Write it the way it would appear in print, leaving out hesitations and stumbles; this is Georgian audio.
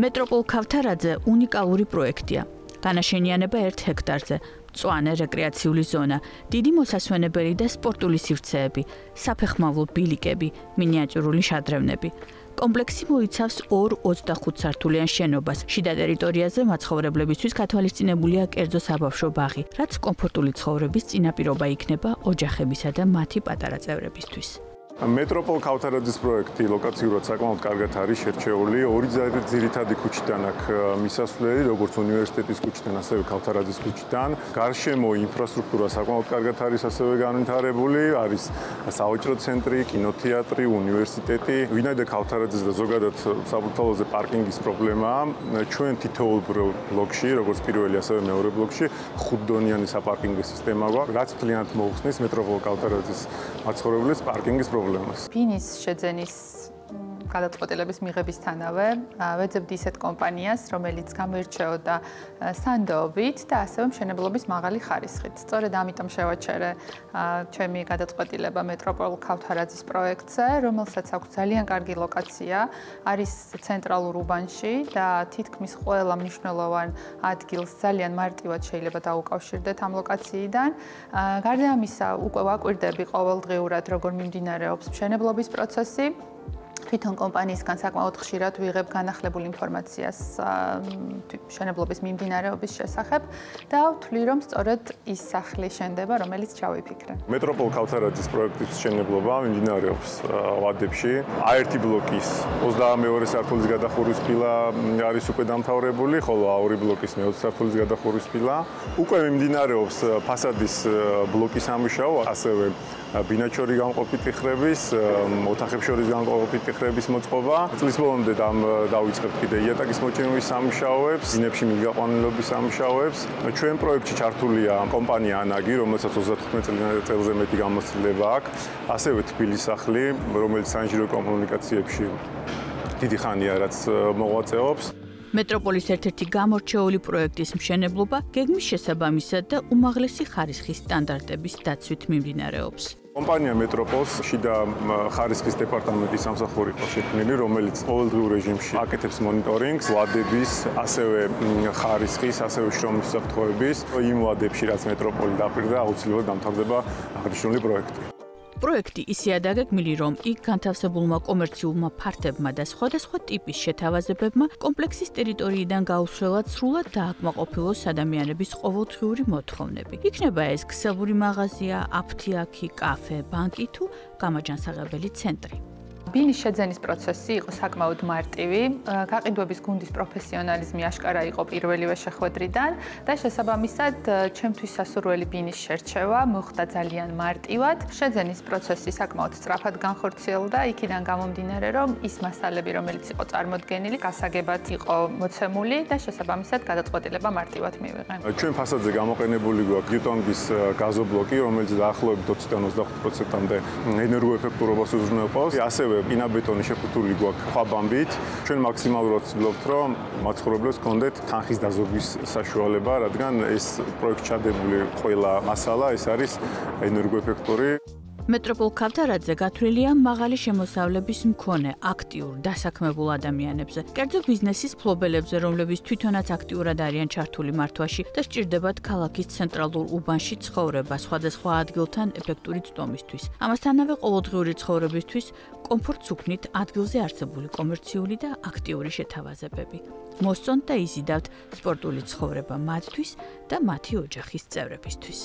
მეტროპოლ ქავთარაძე უნიკალური პროექტია. განაშენიანება 1 ჰექტარზე, მწვანე რეკრეაციული ზონა, დიდი მოსასვენებელი და სპორტული სივრცეები, საფეხმავლო ბილიკები, მინიატურული შადრევნები. კომპლექსი მოიცავს 2 25 სართულიან შენობას. შიდა ტერიტორიაზე მაცხოვრებლებისთვის გათვალისწინებულია კერძო საბავშვო ბაღი, რაც კომფორტული ცხოვრების წინაპირობა იქნება ოჯახებისა და მათი პატარა წევრებისთვის. მეტროპოლ ქავთარაძის პროექტი ლოკაციურად საკმაოდ კარგად არის შერჩეული. 2 ძირითადი ქუჩიდან აქვს მისასვლელი, როგორც უნივერსიტეტის ქუჩიდან, ასევე ქავთარაძის ქუჩიდან. გარშემო ინფრასტრუქტურა საკმაოდ კარგად არის ასევე განვითარებული. არის სავაჭრო ცენტრი, კინოთეატრი, უნივერსიტეტი. ვინაიდან ქავთარაძის და ზოგადად საბურთალოზე პარკინგის პრობლემაა, ჩვენ თითოეულ ბლოკში, როგორც პირველი, ასევე მეორე ბლოკში, 5-დონიანი საპარკინგო სისტემა გვაქვს, რაც მთლიანად მოუხსნის მეტროპოლ ქავთარაძის მაცხოვრებლებს პარკინგის პრობლემას. ბინის შეძენის გადაწყვეტილების მიღებისთანავე ვეძებდი ისეთ კომპანიას, რომელიც გამოირჩეოდა სანდოობით და ასევე მშენებლობის მაღალი ხარისხით. სწორედ ამიტომ შევაჩერე ჩემი გადაწყვეტილება მეტროპოლ ქავთარაძის პროექტზე, რომელსაც აქვს ძალიან კარგი ლოკაცია, არის ცენტრალურ უბანში და თითქმის ყველა მნიშვნელოვან ადგილს ძალიან მარტივად შეიძლება დაუკავშირდეთ ამ ლოკაციიდან. გარდა ამისა, უკვე ვაკვირდები ყოველდღიურად, როგორ მიმდინარეობს მშენებლობის პროცესი. თვითონ კომპანიისგან საკმაოდ ხშირად ვიღებ განახლებულ ინფორმაციას მშენებლობის მიმდინარეობის შესახებ და ვთვლი, რომ სწორედ ის სახლი შენდება, რომელიც ჩავიფიქრე. მეტროპოლ ქავთარაძის პროექტის მშენებლობა მიმდინარეობს ვადებში. A1 ბლოკის 22 სართულის გადახურვის ფილა არის უკვე დამთავრებული, ხოლო A2 ბლოკის მე-20 სართულის გადახურვის ფილა. უკვე მიმდინარეობს ფასადის ბლოკის სამუშაო, ასევე ბინაჩორი გამყოფი ტიხრების, ოთახებს შორის გამყოფი ტიხრების მოწყობა. წლის ბოლომდე დავიწყებთ კიდე იატაკის მოჭიმვის სამუშაოებს, ბინებში მიგაყვანილობის სამუშაოებს. ჩვენ პროექტში ჩართულია კომპანია ანაგი, რომელსაც 35 წელზე მეტი გამოცდილება აქვს, ასევე თბილის სახლი, რომელიც საინჟინრო კომუნიკაციებში დიდი ხანია რაც მოღვაწეობს. მეტროპოლის ერთ-ერთი გამორჩეული პროექტის მშენებლობა გეგმის შესაბამისად და უმაღლესი ხარისხის სტანდარტების დაცვით მიმდინარეობს. კომპანია მეტროპოლს შიდა ხარისხის დეპარტამენტის სამსახური იყო შექმნილი, რომელიც ყოველდღიურ რეჟიმში აკეთებს მონიტორინგს, ვადების, ასევე ხარისხის, ასევე შრომის უსაფრთხოების. იმ ვადებში, რაც მეტროპოლი დაპირდა, აუცილებლად დამთავრდება აღნიშნული პროექტი. პროექტი ისეა დაგეგმილი, რომ იქ განთავსებულმა კომერციულმა ფართებმა და სხვადასხვა ტიპის შეთავაზებებმა კომპლექსის ტერიტორიიდან გაუსვლელად სრულად დააკმაყოფილოს ადამიანების ყოველდღიური მოთხოვნები. იქნება ეს ქსელური მაღაზია, აფთიაქი, კაფე, ბანკი თუ გამაჯანსაღებელი ცენტრი. ბინის შეძენის პროცესი იყო საკმაოდ მარტივი. გაყიდვების გუნდის პროფესიონალიზმი აშკარა იყო პირველივე შეხვედრიდან და შესაბამისად ჩემთვის სასურველი ბინის შერჩევა მოხდა ძალიან მარტივად. შეძენის პროცესი საკმაოდ სწრაფად განხორციელდა, იქიდან გამომდინარე, რომ ის მასალები, რომელიც იყო წარმოდგენილი, გასაგებად იყო მოცემული და შესაბამისად გადაწყვეტილება მარტივად მივიღე. ჩვენ ფასადზე გამოყენებული გვაქვს გიუტონგის გაზობლოკი, რომელიც დაახლოებით 20-დან 25%-მდე ენერგოეფექტურობას უზრუნველყოფს. ასევე პინაბეტონი შეფუთული გვაქვს ქვაბამბით. ჩვენ მაქსიმალურად ვცდილობთ, რომ მაცხოვრებლებს ჰქონდეთ თანხის დაზოგვის საშუალება, რადგან ეს პროექტში ჩადებული ყველა მასალა ეს არის ენერგოეფექტური. მეტროპოლ ქავთარაძე გათვლილია მაღალი შემოსავლების მქონე, აქტიურ, დასაქმებულ ადამიანებზე, კერძო ბიზნესის მფლობელებზე, რომლებიც თვითონაც აქტიურად არიან ჩართული მართვაში და სჭირდებათ ქალაქის ცენტრალურ უბანში ცხოვრება სხვადასხვა ადგილთან ეფექტური წვდომისთვის. ამასთანავე ყოველდღიური ცხოვრებისთვის კომფორტს უქმნით ადგილზე არსებული კომერციული და აქტიური შეთავაზებები. მოსწონთ და იზიდავთ სპორტული ცხოვრება მათთვის და მათი ოჯახის წევრებისთვის.